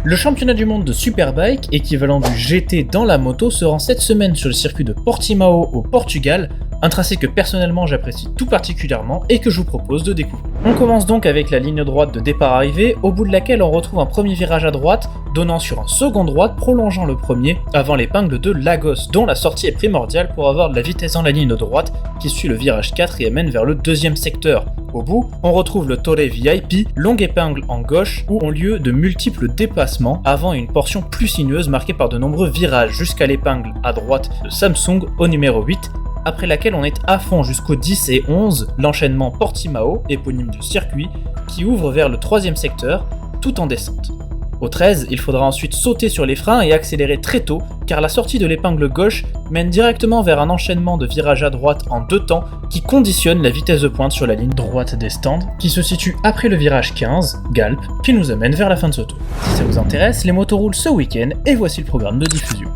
Le championnat du monde de Superbike, équivalent du GT dans la moto, se rend cette semaine sur le circuit de Portimao au Portugal, un tracé que personnellement j'apprécie tout particulièrement et que je vous propose de découvrir. On commence donc avec la ligne droite de départ-arrivée, au bout de laquelle on retrouve un premier virage à droite, donnant sur un second droite prolongeant le premier, avant l'épingle de Lagos, dont la sortie est primordiale pour avoir de la vitesse dans la ligne droite qui suit le virage 4 et amène vers le deuxième secteur. Au bout, on retrouve le Torre VIP, longue épingle en gauche, où ont lieu de multiples dépassements, avant une portion plus sinueuse marquée par de nombreux virages jusqu'à l'épingle à droite de Samsung au numéro 8, après laquelle on est à fond jusqu'au 10 et 11, l'enchaînement Portimao, éponyme du circuit, qui ouvre vers le troisième secteur, tout en descente. Au 13, il faudra ensuite sauter sur les freins et accélérer très tôt, car la sortie de l'épingle gauche mène directement vers un enchaînement de virages à droite en deux temps qui conditionne la vitesse de pointe sur la ligne droite des stands, qui se situe après le virage 15, Galp, qui nous amène vers la fin de ce tour. Si ça vous intéresse, les motos roulent ce week-end et voici le programme de diffusion.